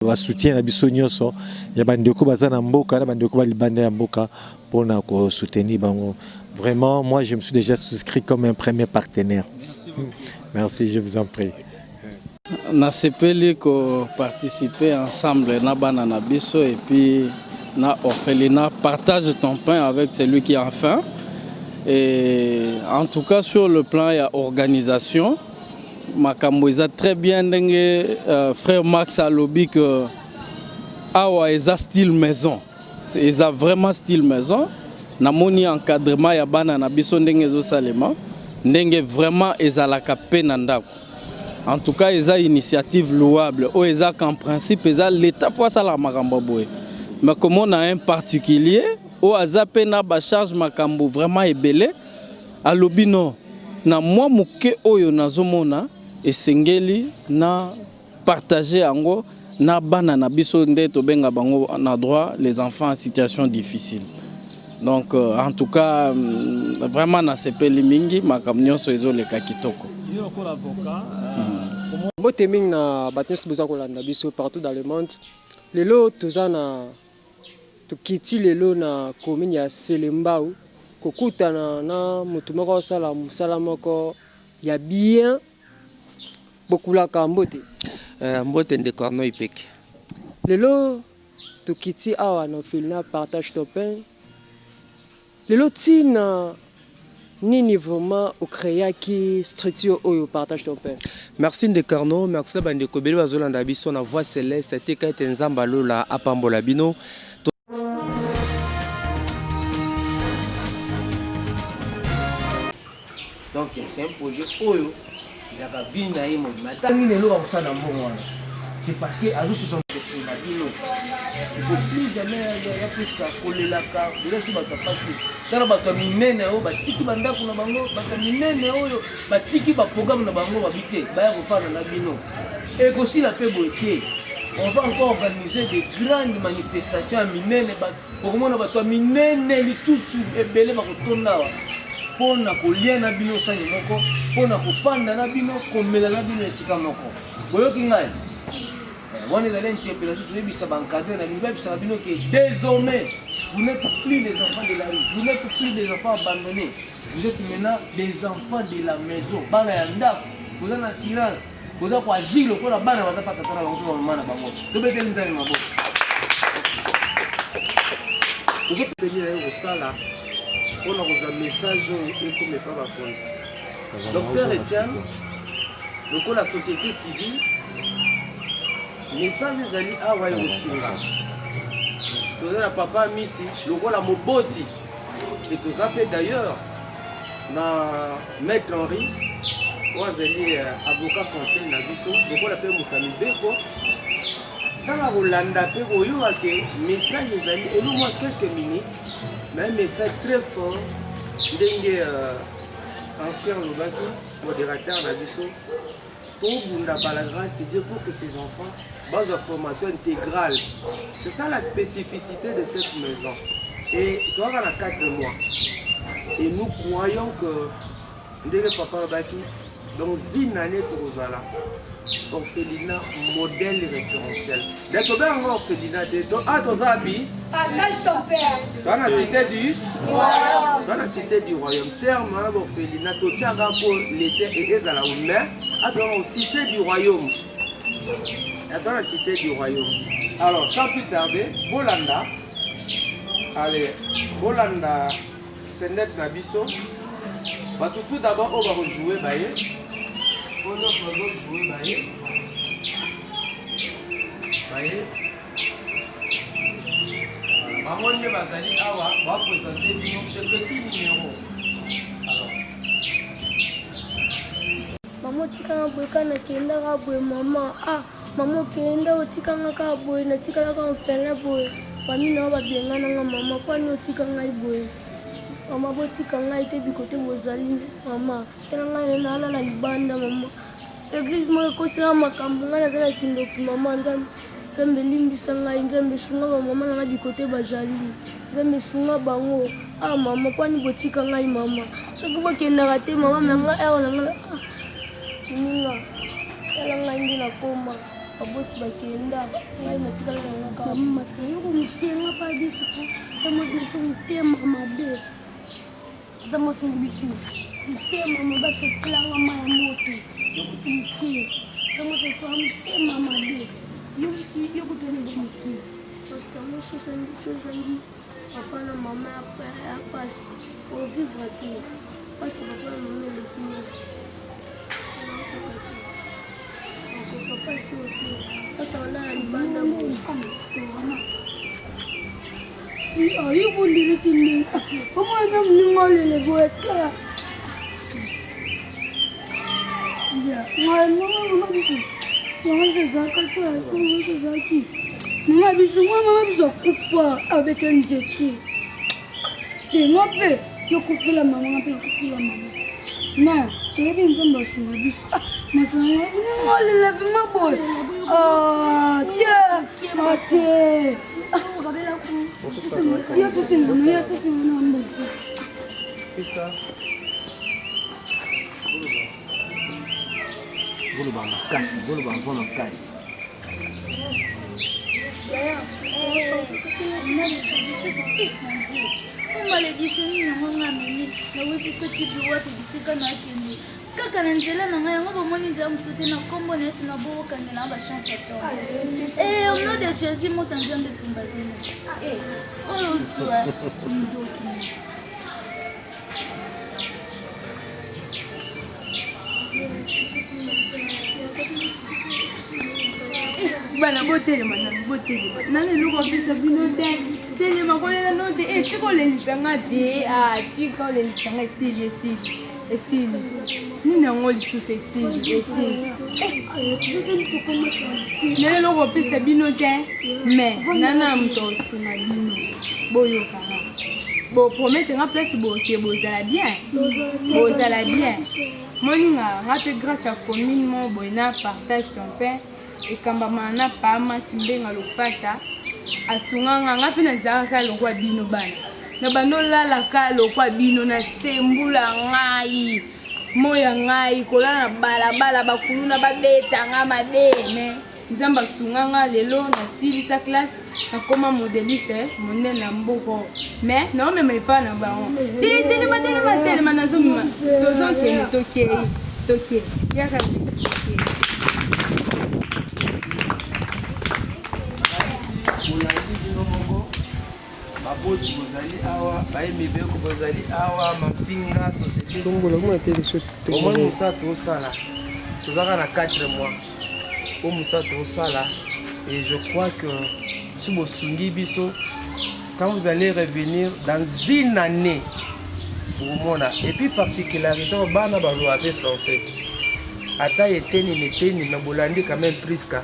Wa soutien na biso nyonso ya bandeko baza na mboka na bandeko ba libanda ya mboka pona ko soutenir bango. Vraiment, moi je me suis déjà souscrit comme un premier partenaire. Merci beaucoup. Merci, je vous en prie. Na sepeli ko participer ensemble na bana na biso et puis na orphelinat, partage ton pain avec celui qui a faim. Et en tout cas sur le plan ya organisation makambo eza très bien ndenge frère Max a lobby que awa eza style maison, eza vraiment style maison. Namoni encadrement ya bana na biso ndenge zo salema ndenge vraiment ezalaka pe na ndako. En tout cas eza initiative louable o eza qu'en principe eza l'état fois ça la makambo boye. Mais comme on a un particulier o azape na ba charge makambo vraiment ebele a lobby non na moi muke oyo nazomona esengeli na partager ango na bana na biso nde to benga bango na droit les enfants en situation difficile. Donc en tout cas vraiment na sepeli mingi makambo nyonso ezoleka kitoko. Yo ko avocat mbote mingi na bateso besoin kolanda biso partout dans le monde. Lelo tozana tukiti lelo na commune ya Selembao kokutana na mutu moko sala musala moko ya bien bokulaka mbote mbote nde Corno Ipeke. Lelo tukiti awa na filna partage ton pain. Lelo tina nini vraiment au créa qui structure oyo partage ton pain. Merci de Corno, merci bande ko beli bazolanda biso na voix céleste te ka tenzamba lola apambola bino. Donc c'est un projet oyo jaka bina yemo matami lelo wa kusana mbongo. C'est parce que azo se sont sur la bino. Il faut plus jamais ya plus ka kolelaka déjà si bata parce que tala bata minene o batiki bandako na bango bata minene oyo batiki ba programme na bango babite baya ko fana na bino. Et aussi la paix beauté. On va encore organiser des grandes manifestations minene pour comment bata minene lisusu ebele ba kotonda wa. Pona kolia na bino sani moko, pona kofanda na bino, komela na bino esika moko. Boyoki ngai. On est allé interpellation sur les bisabancadres na bino bisaba bino que désormais vous n'êtes plus les enfants de la rue, vous n'êtes plus des enfants abandonnés. Vous êtes maintenant des enfants de la maison. Bana ya ndako, vous êtes en assurance. Vous êtes quoi agir ko na bana bata pata na bango na mana bango. To bete ndani mabo. Vous êtes venu au sala. On a un message et comme pas va Docteur Etienne, donc la société civile, message les alliés à Waïo Sunga. Tout le papa Missi, le rôle à Moboti, et tout ça fait d'ailleurs, na Maître Henri, trois alliés avocat conseil na Bisso, le rôle appelé Moutami Beko. Quand la Rolanda peut voyer message les alliés, et nous moins quelques minutes. Mais un message très fort, ancien Lobaki, modérateur Nabiso, pour la grâce de Dieu pour que ces enfants aient une formation intégrale. C'est ça la spécificité de cette maison. Et il doit y avoir 4 mois. Et nous croyons que Ndege Papa Lobaki, dans une année, Torozala, orphelinat modèle référentiel. Dès que bien on orphelinat de Tozabi, dans la cité du royaume. Dans la cité du royaume, terme orphelinat, Totiaga pour l'été et Ezala ou mer, dans la cité du royaume. Dans la cité du royaume. Alors, sans plus tarder, Bolanda, allez, Bolanda, Senet Nabiso, va tout d'abord on va rejouer Baye. On va jouer Baye. Baye. Maman ne va aller awa, va présenter ce petit numéro. Alors. Maman tika boy kana kenda ka boy mama maman kenda otika ka boy na tika la ka fela boy. Wami na ba bienga na mama kwa no tika ngai boy. Mama botika ngai te bikote bozali mama. Tena ngai na ala la libanda mama. Église mo ko sala makambo ngana zala kindoki mama nzambe limbisa ngai nzambe sunga ba mama na bikote bazali. Nzambe sunga bango mama kwani botika ngai mama. Soki bokenda te mama nanga ewa nanga ninga. Tela ngai ndina koma. baboti bakenda ngai natikala yango kaka masaka yoko motenga pa biso po ata mwasi na biso motema mabe ata mwasi na biso motema mabe asokelanga ma ya moto yokuti moke ata mwasi na biso motema mabe yokutana eza moke parce que moi sozangi papa na mama ya pasi ovivre te pasi papa na mama eleki nyonso papa si ote pasi wana na libanda ayibundile ti ndenge omwana mninga olele boyekela mama biso mama zozaka te zozaki mama biso mama biso akufa abeta nzete denga mpe yokufela mama mpe yokufela mama na toyebi nzambe asunga biso masanga ningolela vima boy te ate yatosingana mboso boloba makasi boloba mvo makasi maledisi nini yango nga meni naweti soki biwate bisika nakende kaka na nzela na ngai yango bomoni nzela mosu te na nkombo na yesu na bokokangela nga bachance atongo au nom de jésus moto nzambe tumba tena oyo sua ndoki bana botelema nani botelema nani eloko apesa bino te telema kolela no te tika olelisanga te tika olelisanga esili nini yango lisusu esili nani eloko apesa bino te me nana moto osima bino boyokanga bopromettenga place boke bozala bien moninga nga mpe grâce à commune mo boye na partage ton pain ekambama na pama timbenga lofasa asunganga nga mpe nazalaka lokwa bino bana na bandolalaka lokwa bino nasembula ngai moya ngai kolala na balabala bakuluna babetanga mabeme nzambe asunganga lelo nasilisa classe nakoma modeliste monene na mboko me naomema epa na bango telema nazomima tozonkende tokei yaka molandi bino moko baboti bozali awa bayembi beko bozali awa mampinga sociétéomoi mosa tosala tozaka na 4 mois o mosa tosala et je crois que si bosungi biso quand vous allez revenir dans une année bomona et puis particularité bana baloba mpe français ata eteni na bolandi quand même priska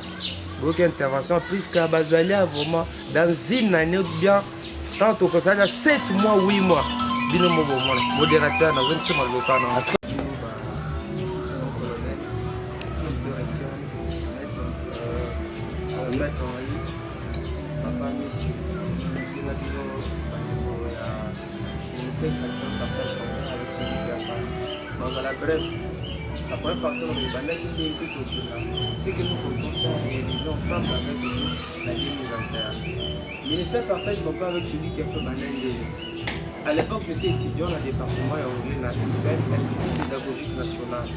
boyoki intervention priska bazali vraiment dans une année bien tant tokosala 7 mois 8 mois bino mo bomona modérateur nazongisi maloba na mettre en ligne papa monsieur ministère chrétien partage son temps avec celui qui a parlé dans la bref la première partie on est bandaki ndenge tokenda ce que nous comptons faire réaliser ensemble avec vous la 2021 ministère partage son temps avec celui qui a fait bandaki. À l'époque j'étais étudiant dans le département ya Orly na IPEN Institut pédagogique national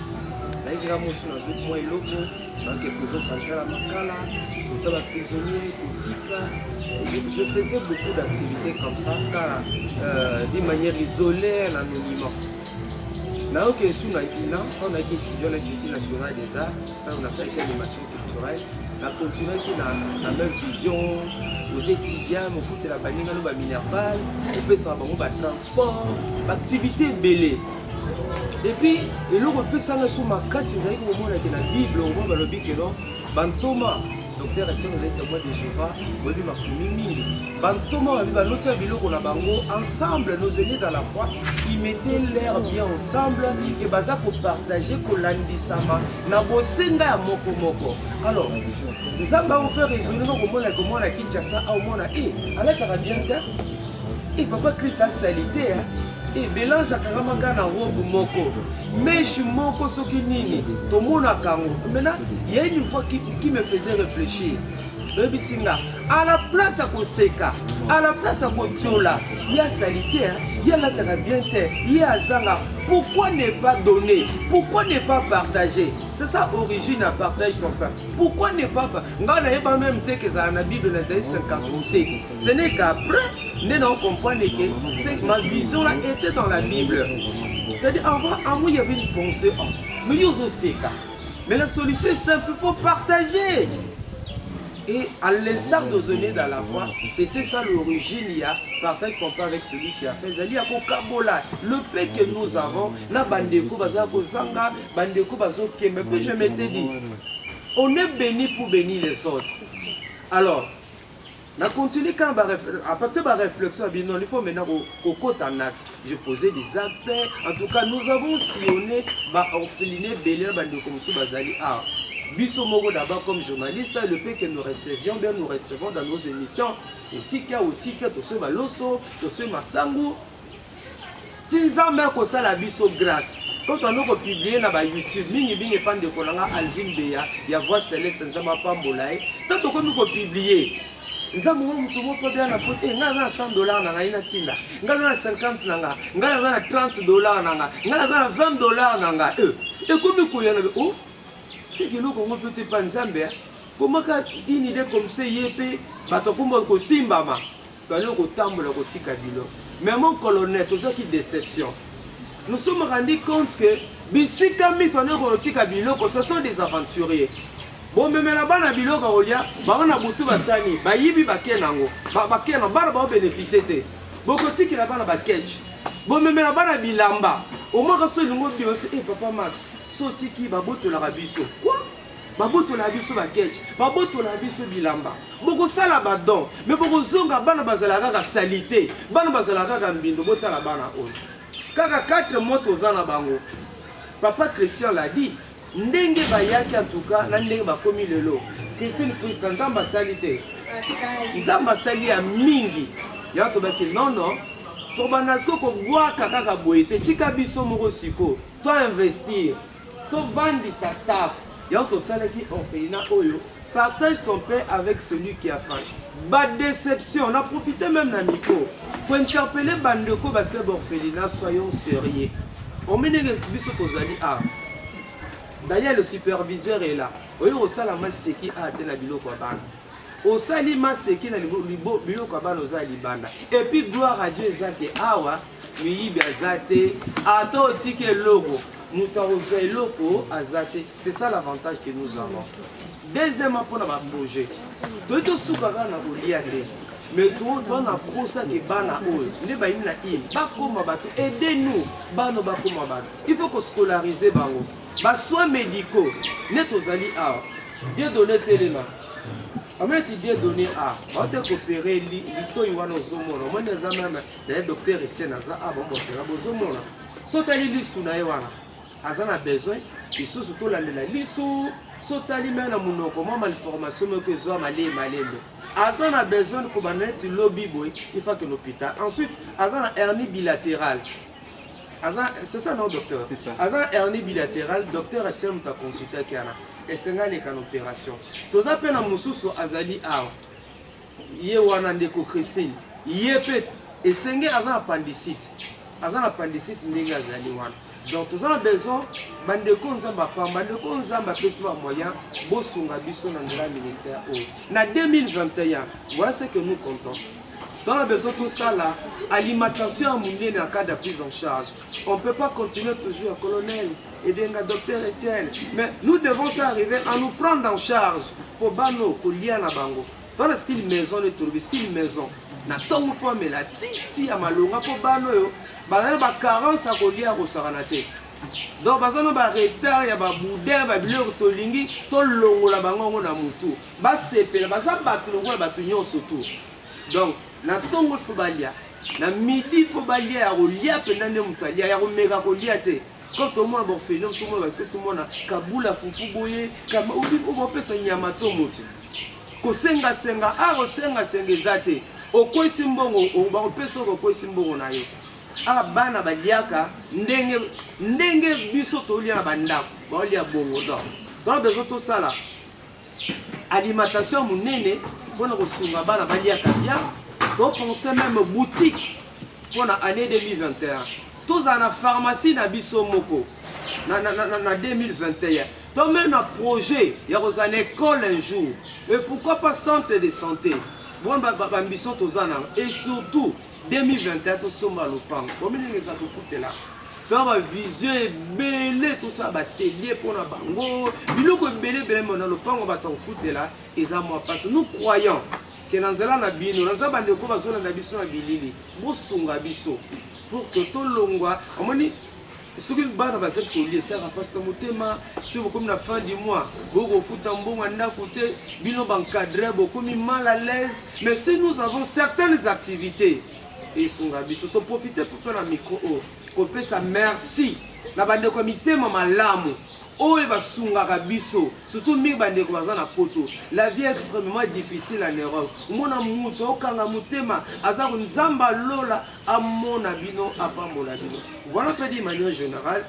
nayebi mosu nazoki mwa eloko donc prison centrale à Makala kota prisonnier kotika je faisais beaucoup d'activités comme ça car d'une manière isolée en anonymat nayoki esu na ina quand naiki étudiant à l'Institut national des arts ntango nasalaki animation culturelle na continuaki na même vision aux étudiants mokutela baninga no baminerval opesaka bango batransport baactivité ebele et puis eloko epesanga so makasi ezali komonaki na bible omoi balobi keno bantoma docteur etienne ozali témoin de Jéhovah boyebi makomi mingi bantoma babi balotia biloko na bango ensemble nos aînés dans la foi ils mettaient l'air bien ensemble et baza kopartage kolandisama na bosenga ya moko alors nzambe akofaire raisonner nokomonaki omwana ya Kinshasa aomona alataka bien te et papa Christ asali te et mélange akakamaka na robe moko mèche moko soki nini tomonaka yango. Maintenant il y a une fois qui me faisait réfléchir. À la place à Koseka, à la place à Kotiola, il y a salité, il y a la bien, il y a Zanga. Pourquoi ne pas donner? Pourquoi ne pas partager? C'est ça l'origine à partage ton pain. Pourquoi ne pas partager? Pas même que ça la Bible dans les 57. Ce n'est qu'après, nous comprenons que ma vision là était dans la Bible. C'est-à-dire, avant, il y avait une pensée. Mais il y a aussi Seka. Mais la solution est simple, il faut partager. Et à l'instar d'Ozoné dans la foi, c'était ça l'origine. Il y a partage ton pain avec celui qui a fait. Il y a le paix que nous avons, na bandeko bazako zanga, bandeko bazo kembe. Puis je m'étais dit, on est béni pour bénir les autres. Alors, on a continué quand à partir de la réflexion, il faut maintenant qu'au côté en acte. Je posais des appels. En tout cas, nous avons sillonné, orpheliné, béni, bandeko musu bazali. Biso Moko d'abord comme journaliste, le fait que nous recevions, bien nous recevons dans nos émissions, au tika, tout ce baloso, tout ce masangu. Tinzambe ko sala biso grâce. Quand on a publié na YouTube, mingi bingi pande konanga Alvin Beya, ya voix céleste nzamba pambolai. Tant qu'on nous publié. Nzambe mutu moko bien na pote, nga $100 na ina tinda. Nga na 50 nanga, nga na $30 nanga, nga na $20 nanga. Et comme ko yana oh c'est que nous, comme petit panzambe, comment une idée comme ça, yépe, batakumba ko simbama, quand on tambour la kotika bilo. Mais mon colonel, tout ça qui déception. Nous sommes rendus compte que bisika mi toné kotika bilo, que ce sont des aventuriers. Bon, mais là-bas na bilo kaolia, ba na butu basani, ba yibi bakenango, ba kenango, ba bénéficier te. Bokoti là-bas na ba catch. Bon, mais là-bas na bilamba, au moins que ce lungo bio, eh papa Max. Sotiki baboto la rabiso. Quoi? Baboto la biso ba ketch. Baboto la biso bilamba. Boko sala badon. Mais boko zonga bana bazala kaka salité. Bana bazala kaka mbindo bota la bana on. Kaka 4 motos zana bango. Papa Christian l'a dit. Ndenge bayaki en tout cas na ndenge bakomi lelo. Christine Priest nzamba salité. Nzamba sali ya mingi. Ya to baki non. Tobanasko ko gwa kaka boyete tika biso moko siko. Toi investir. Tu vendis sa staff. Y'a ton salaire qui orphelinat oyo. Partage ton pain avec celui qui a faim. Bas déception. On a profité même d'un micro. Pour interpeller Bandeko Basseb orphelinat, soyons sérieux. On met des bisous aux alliés. D'ailleurs, le superviseur est là. Oyo au salama seki a atteint la biloko bana. Au salima seki na biloko bana aux alibanda. Et puis gloire à Dieu ezate awa. Miyibi azate. Ato tike logo. C'est ça l'avantage que nous avons. Deuxièmement, pour notre projet, mais tout on a pour ça que bana aidez-nous, il faut que scolariser bango. Soins médicaux, net aux alliés bien donné téléma. Après tu bien donné on va coopérer lito iwana ozomona. Moi les amis, le docteur Etienne aza bon ozomona. Sotali lisuna ewana. Azana besoin, il faut surtout la liso, sotali mena munoko, moi malformation que zo malé. Azana besoin de kobanet lobby boy, il faut que l'hôpital. Ensuite, azana hernie bilatérale. C'est ça non docteur. Azana hernie bilatérale, docteur a tiré ta consulter kana. Et c'est là les opération. Tous appels à mususu azali a. Yé wana ndeko Christine. Yé peut et sengé azana appendicite. Azana appendicite ndenge azali wana. Donc, nous avons besoin de moyens pour biso dans le ministère. En 2021, voilà ce que nous comptons. Nous avons besoin de tout ça là, alimentation mondiale en cas de prise en charge. On ne peut pas continuer toujours, colonel, et le docteur Etienne. Mais nous devons arriver à nous prendre en charge pour bano, pour lier à bango. Dans le style maison, le tour, style maison. Na tongo fois mais la titi à malonga pour bano yo. Bazana ba carence à kolia ko saranate. Donc bazana ba retard ya ba boudin ba biloko to lingi to longola bango na mutu. Ba sepela bazana ba longola ba tunyo surtout. Donc na tongo fo balia. Na midi fo balia ya kolia pendane mutu alia ya ko mega kolia te. Quand au moins bon fait non somo ba pesa mona kabula fufu boye kama ubi ko pesa nyama to mutu. Ko senga senga ezate. Oko simbongo, on va repérer oko simbongo na yo. aka bana baliaka ndenge biso tolia na bandako baolia bongo donc besoin tosala alimentation monene mpona kosunga bana baliaka bien topense même boutique mpona année 2021 tozala na pharmacie na biso moko na 2021 tomeme na projet ya kozala na école un jour et pourquoi pas centre de santé bona bambition toza na et surtout 2021 tosomba lopango bominenge eza tofutela to bavision ebele tosala batelier mpona bango biloko ebele na lopango bato kofutela eza mwa mpasi nous croyons ke na nzela na bino naza bandeko bazolanda biso na bilili bosunga biso pour que tolongwa omoni soki bana bazali kolia esaka mpasi na motema soki bokomi na fin du mois bokofuta mbongo ya ndako te bino bancadre bokomi mal à l'aise mais si nous avons certaines activités esunga biso toprofite mpe na micro oyo kopesa merci na bandeko ya mitema malamu oyo basungaka biso surtout mingi bandeko baza na poto la vie est extrêmement difficile en Europe omona mutu okanga motema aza nzambe alola amona bino apambola bino voilà peut dire manière générale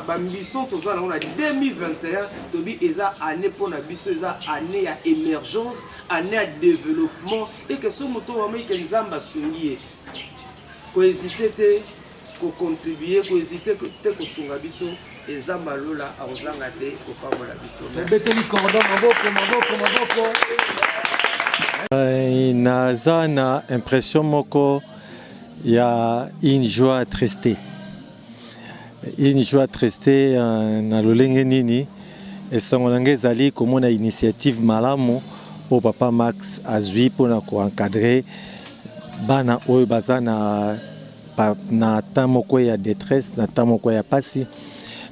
bambition toza nango na 2021 tobi eza année mpona biso eza année ya émergence année ya développement et que so moto wamoi ke nzambe asungi ye kohésite te kocontribuer kohésite te kosunga biso nzambe alola akozanga te kopambola biso naza na impression moko ya une joie attristée na lolenge nini esango na ngai ezali komona initiative malamu oyo papa Max azwi mpona koencadre bana oyo baza na temps moko ya détresse na temps moko ya pasi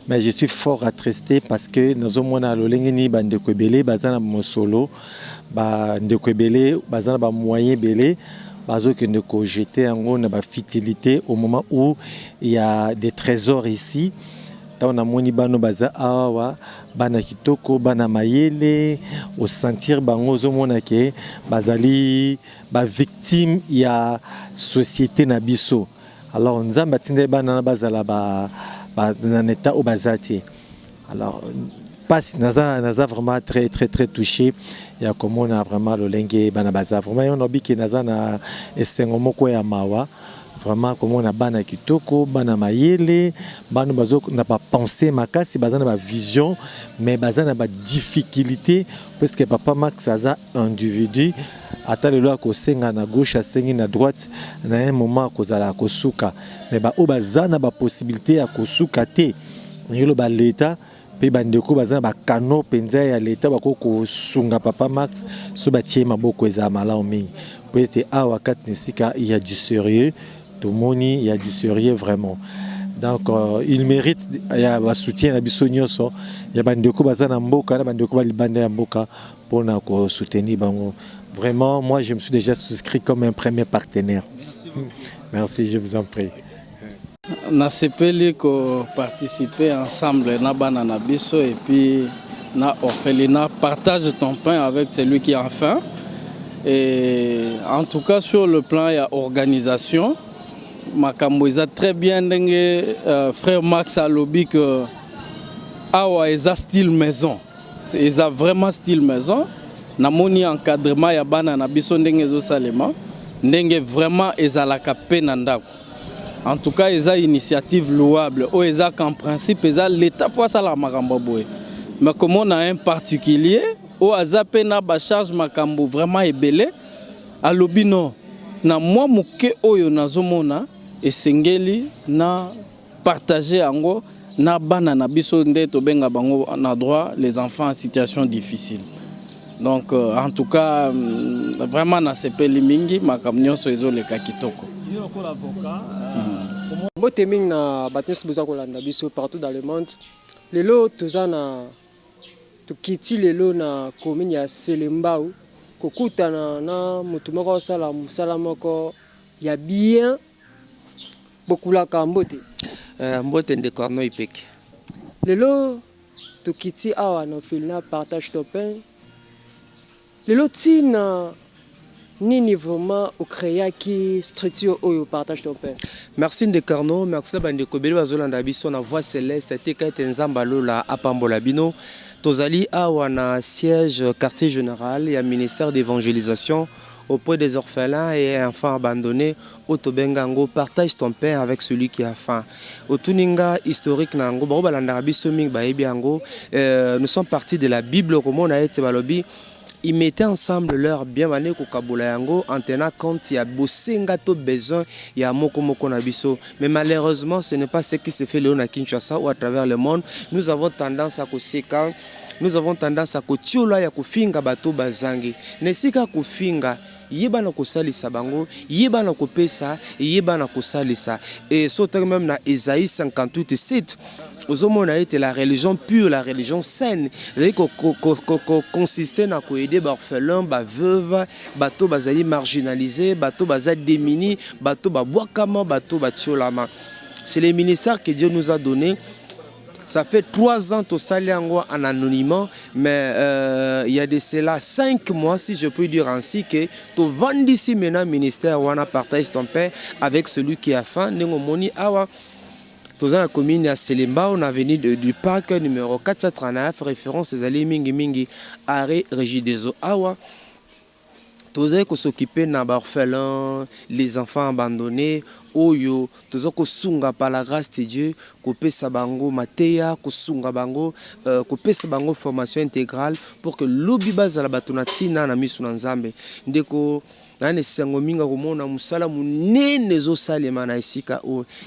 mais je suis fort attristé parce que nazomona lolenge nini bandeko ebele baza na mosolo bandeko ebele baza na bamoyen ebele bazokende kojete yango na bafutilité au moment où il y a des trésors ici ntango namoni bano baza awa bana kitoko bana mayele osentir bango ozomona ke bazali bavictime ya société na biso alors nzambe atindeli bana bazala na état oyo baza te alors pasi naza vraiment très très très touché ya komona vraiment lolenge bana baza vraiment yo nobiki naza na esengo moko ya mawa vraiment komona bana kitoko bana mayele bana bazo na ba pensée makasi baza na ba vision mais baza na ba difficulté parce que papa Max aza individu ata lelo akosenga na gauche asengi na droite na un moment akozala akosuka mais o baza na ba possibilité ya kosuka te yolo ba leta pe bandeko baza na bakano mpenza ya leta bakokosunga papa Max so batie maboko eza malamu mingi po ete awa kati na esika il y a du sérieux tomoni il y a du sérieux vraiment donc il mérite ya basoutien na biso nyonso ya bandeko baza na mboka na bandeko balibanda ya mboka mpona kosoutenir bango vraiment moi je me suis déjà souscrit comme un premier partenaire. Merci, je vous en prie. Nasepeli ko participer ensemble na bana na biso et puis na orphelinat partage ton pain avec celui qui a faim. Et en tout cas sur le plan ya organisation makambo eza très bien ndenge frère Max alobi que awa eza style maison. Eza vraiment style maison. Namoni encadrement ya bana na biso ndenge zo salema ndenge vraiment ezalaka pe na ndako. En tout cas, ils ont une initiative louable. Ils ont qu'en principe, ils ont l'État pour ça la makambo boy. Mais comme on a un particulier, où azapé na ba charge makambo vraiment ebelé, à lobino na moi muke oyo nazomona esengeli na partager ango na bana na biso ndeto benga bango na droit les enfants en situation difficile. Donc en tout cas vraiment na sepeli mingi makambo nyonso ezoleka kitoko. Mbote mingi na batnyos boza kolanda biso partout dans le monde. Lelo tozana tukiti lelo na commune ya Selembao kokutana na mutu moko sala musala moko ya bien bokulaka mbote. Mbote nde Corno Ipeke. Lelo tukiti awa na orphelinat partage ton pain. Lelo tina nini vraiment au créa qui structure au partage ton père. Merci Ndekarno, merci bande kobeli bazolanda biso na voix céleste tika tenzamba lola apambola bino. Tozali awa na siège quartier général et ministère d'évangélisation auprès des orphelins et enfants abandonnés. Otobengango partage ton pain avec celui qui a faim. Otuninga historique nango ba balanda biso ming ba ebiango. Nous sommes partis de la Bible comme on a été balobi. Ils mettaient ensemble leur bien mané ko kabola yango en tenant compte il y a bosenga to besoin il y a moko moko na biso. Mais malheureusement ce n'est pas ce qui se fait là na Kinshasa ou à travers le monde. Nous avons tendance à koseka, nous avons tendance à kotiola ya kufinga bato bazangi. Nesika kufinga yeba na kosalisa bango, yeba na kopesa, yeba na kosalisa. Et sauter même na Ésaïe 58:7. Aux hommes, on a été la religion pure, la religion saine. Consistait à aider les orphelins, les veuves, les bateaux marginalisés, les bateaux démunis, les bateaux boakama, les bateaux tiolama. C'est le ministère que Dieu nous a donné. Ça fait 3 ans que je en anonymat, mais il y a de cela 5 mois, si je peux dire ainsi, que tu vends ici maintenant ministère où on a partagé ton père avec celui qui a faim. Dans la commune à Selemba, on a venu du parc numéro 439, référence aux alliés Mingi Mingi, arrêt Régideso Awa. Tous qui s'occuper des orphelins, les enfants abandonnés, Oyo, tous qui sunga par la grâce de Dieu, couper sa bango matéa, kusunga bango, couper sa bango formation intégrale pour que l'obi base à la batonatina na misu nzambe. Ndeko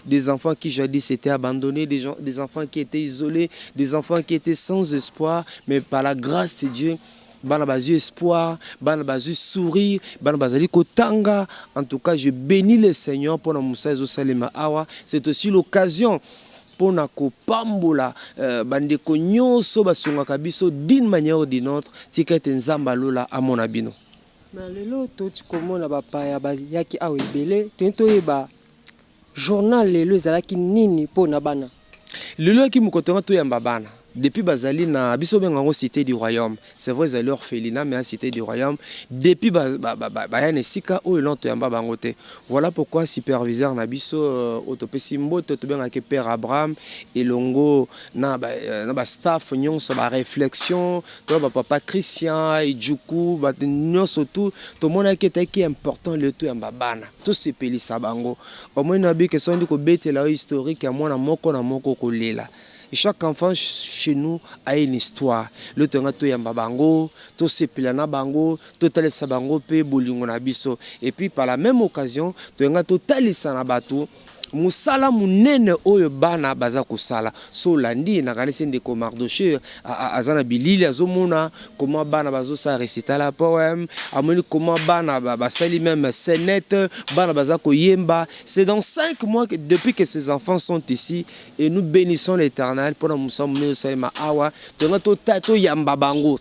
des enfants qui jadis étaient abandonnés, des enfants qui étaient isolés, des enfants qui étaient sans espoir, mais par la grâce de Dieu, espoir, sourire, kotanga. En tout cas, je bénis le Seigneur pour c'est aussi l'occasion pour na kopambola bandeko nyonso basungaka biso d'une manière ou d'une autre tika nzamba lola amona bino. Mais lelo toti komona bapaya yaki awe belé toyeba journal lelo ezalaki nini po na bana lelo ki mukotonga to yamba bana depuis bazali na biso bengango cité du royaume. C'est vrai ils l'orphelinat mais en cité du royaume depuis bayane sika o lonto yamba bangote. Voilà pourquoi superviseur na biso otopesi mboto to bengaka père Abraham et longo na ba staff nyonso ba réflexion to ba papa Christian et Djuku ba nyonso tout to mona ki est important le to yamba bana. Tout se pelisa bango. Au moins na bi que son di ko betela historique ya mwana moko na moko kolela. Et chaque enfant chez nous a une histoire. Le temps to yamba bango, to sepilana bango, to talisa bango pe bolingo na biso. Et puis par la même occasion, to talisa na bato. Musala munene oyo bana baza kusala so landi na kanisi ndeko Mardoché azana bilili azomona comment bana bazo sa réciter la poème amoni comment bana basali même scénette bana baza ko yemba. C'est dans 5 mois que depuis que ces enfants sont ici et nous bénissons l'Éternel pour nous sommes saima awa to yamba bango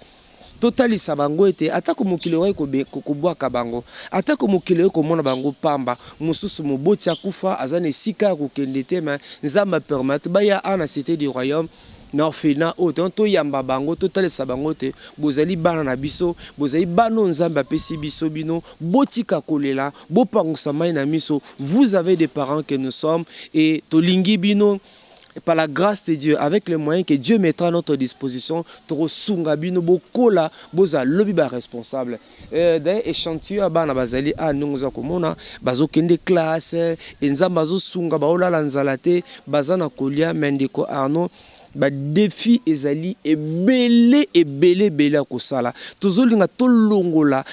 totali sabango ete atako mokili ko kubwaka bango atako mokili ko mona bango pamba mususu moboti akufa azane sika ko kendete mais nzamba permettre baya ana cité du royaume na orphelinat autant to yamba bango totali sabango te bozali bana na biso bozali bano nzamba pesi biso bino botika kolela bopangusa mai na miso. Vous avez des parents que nous sommes et tolingi bino. Et par la grâce de Dieu, avec les moyens que Dieu mettra à notre disposition, Torosunga bino bokola boza lobiba responsable. D'ailleurs échantillon bana bazali a nunguza komona bazo kende classe enzamba zo sunga baola lanzalate bazana kolia mendiko Arnaud. Ba défi ezali ebele kosala tozolinga tolongola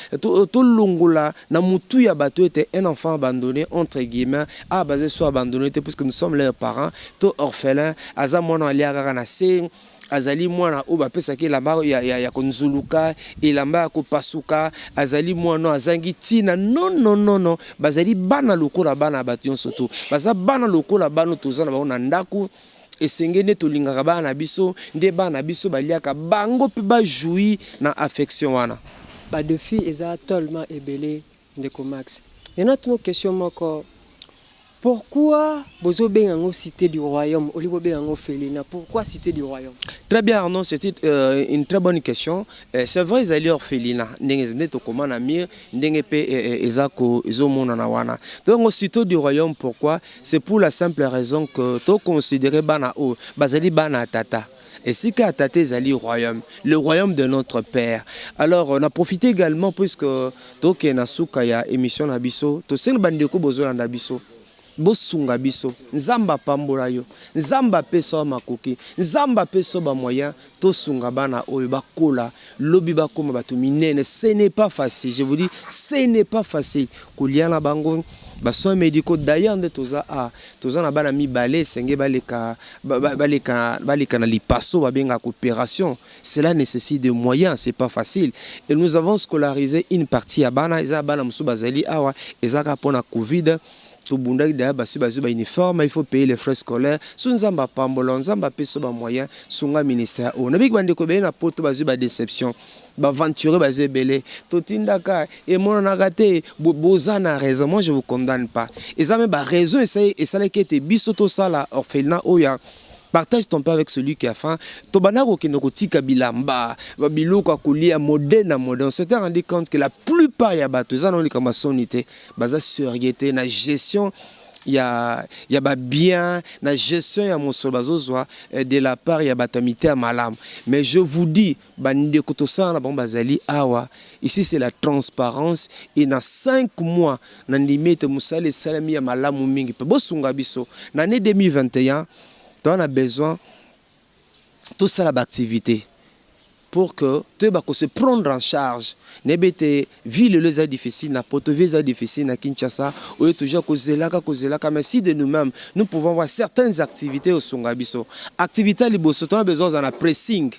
na mutu ya bato ete un enfant abandonné entre guillemets a basé soit abandonné parce que nous sommes leurs parents to orphelins aza mwana aliaka na se azali mwana o bapesaki lamba ya konzuluka elamba ya kopasuka azali mwana azangi tina non bazali bana lokola bana bato nyonso to baza bana lokola bana tozana ba na ndaku. Et sengene to lingaka bana biso nde bana biso baliaka bango pe ba joui na affection wana ba défi eza tellement ebelé ndeko Max. Et notre question moko Pourquoi bozo bengango cité du royaume, olivo bengango Félina? Pourquoi cité du royaume? Très bien, Arnaud, c'était une très bonne question. C'est vrai, ils allaient orphelinat. N'engezne to comment amir, n'engepe ezako ezomona na wana. Donc cité du royaume, pourquoi? C'est pour la simple raison que to considérer bana o, bazali bana tata. Et si qu'à Tate Zali royaume, le royaume de notre Père. Alors on a profité également puisque donc Nasuka ya émission Nabiso, to sen bandeko bozola Nabiso. Bosunga biso nzamba pambola yo nzamba peso makoki nzamba peso ba moyen to sunga bana oyo bakola lobi bakoma bato minene. Ce n'est pas facile, je vous dis, ce n'est pas facile koliana bango basoins médicaux. D'ailleurs nde toza na bana mibale senge baleka na lipaso babenga coopération. Cela nécessite des moyens, c'est pas facile. Et nous avons scolarisé une partie à bana eza bana musu bazali awa ezaka pona Covid. Tout le monde a uniforme, il faut payer les frais scolaires. Si nous avons pas de moyens, sur le ministère, on a une déception. Aventureux, et mon raté, bozana raison. Moi, je ne vous condamne pas. Et ça, mais raison, et ça, qui était bisoto ça, là, orphelinat, oya. Partage ton pain avec celui qui a faim. Tobanaro qui n'oko tika bilamba, babilo kwa kulia moderne. On s'était rendu compte que la plupart ya bato ça non les comme sonité, basa surieté na gestion ya bien na gestion ya mon solbazozwa de la part ya batamité à malam. Mais je vous dis bande koto ça na bon bazali awa. Ici c'est la transparence et dans 5 mois na limite musale salami ya malamu mingi pe bosunga biso. L'année 2021 on a besoin de toute cette activité pour que tu puisses se prendre en charge. Nebete ville les difficile, na Potovie difficile, na Kinshasa, ou toujours Kozelaka, mais si de nous-mêmes nous pouvons avoir certaines activités au Songabiso. Activité liboso, tu as besoin d'un pressing.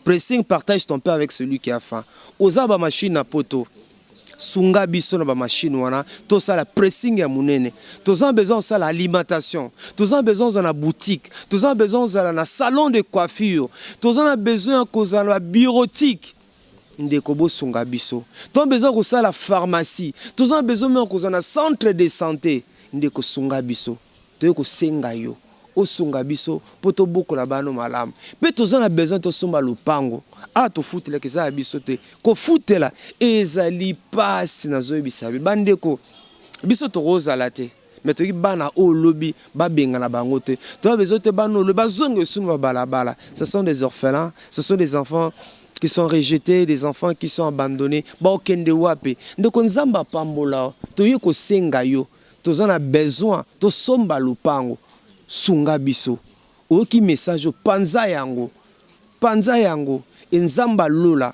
Pressing, partage ton pain avec celui qui a faim. Osaba machine na poto. Sunga biso na ba machine wana to ça la pressing ya munene to za besoin ça l'alimentation to za besoin za na boutique to za besoin za na salon de coiffure to za besoin ko za la bureautique ndeko bo sunga biso to besoin ko ça la pharmacie to za besoin ko za na centre de santé ndeko sunga biso to ko senga yo o sunga biso poto boko la bano malamu pe to za na besoin to somba lupango to foutela ke za biso te ko foutela ezali passe na zo bisabi bandeko biso to rozala te mais to bana o lobi ba benga na bango te to besoin te bano le bazonge sunu balabala. Ce sont des orphelins, ce sont des enfants qui sont rejetés, des enfants qui sont abandonnés ba okende wape ndeko nzamba pambola to yeko senga yo to za na besoin to somba lupango sunga biso oki message panza yango Nzamba Lola,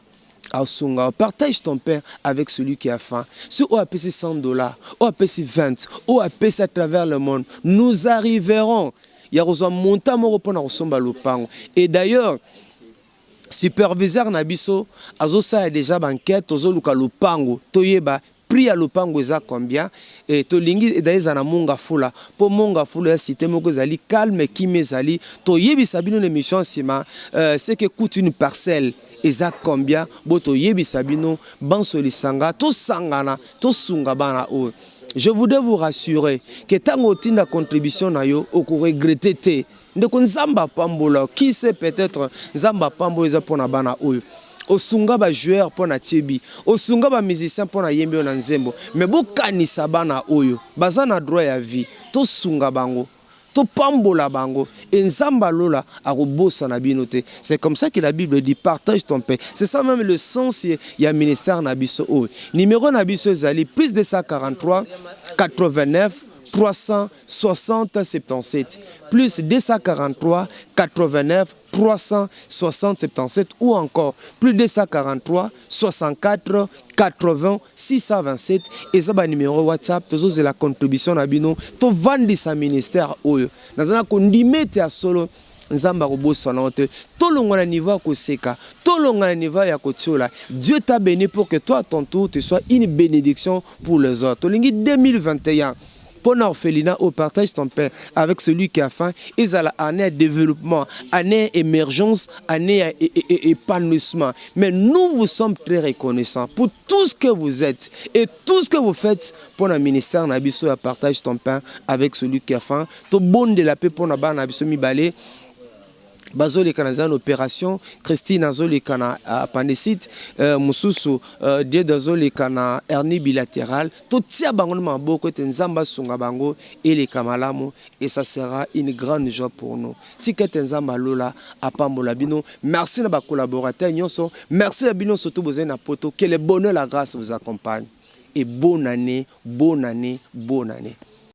partage ton pain avec celui qui a faim. Si on a payé $100, on a payé 20, on a payé à travers le monde, nous arriverons. Il y a un montant et d'ailleurs, superviseur Nabiso, Azosa a déjà banquette, Ozoluka Lupango, Toyeba. Prix à l'opango eza combien et to lingi et d'ailleurs na monga fula po monga fula ya cité moko zali calme qui mezali to yebi sabino l'émission sima c'est que coûte une parcelle eza combien bo to yebi sabino ban solisanga to sangana to sunga bana o. Je voudrais vous rassurer que tango tinda contribution na yo oko regretter te ndeko nzamba pambola qui sait peut-être nzamba pambola eza pona bana o. Osunga ba joueur pour na tibi, osunga ba musicien pour na yembe na nzembo, mais bo kanisa bana oyo, bazana droit ya vie, to sunga bango, to pambola bango, et nzamba lola arobosa na binote. C'est comme ça que la Bible dit partage ton pain. C'est ça même le sens il y a ministère na biso oyo. Numéro na biso zali plus de 143 89 360 77 plus 243 89 360 77 ou encore plus 243 64 80 627 et ça ba numéro WhatsApp toujours de la contribution na bino to vendre sa ministère oyo nazana ko ndimete ya solo nzamba roboso na te to longa na niveau ko seka to longa na niveau ya ko tiola. Dieu t'a béni pour que toi à ton tour tu sois une bénédiction pour les autres. Lingi 2021 pour l'orphelinat au partage ton pain avec celui qui a faim, ils ont année de développement, année émergence, année épanouissement. Mais nous vous sommes très reconnaissants pour tout ce que vous êtes et tout ce que vous faites pour le ministère Nabiso à partage ton pain avec celui qui a faim. Tout bon de la paix pour Nabiso Mibale. Bazoli kana opération Christine azoli kana appendicite mususu de dazoli kana hernie bilatérale tout tia bango maboko tenzamba sunga bango et les kamalamu et ça sera une grande joie pour nous tika tenzamba lola apambola bino merci na ba collaborateurs nyonso merci à bino surtout bozena poto que le bonheur la grâce vous accompagne et bonne année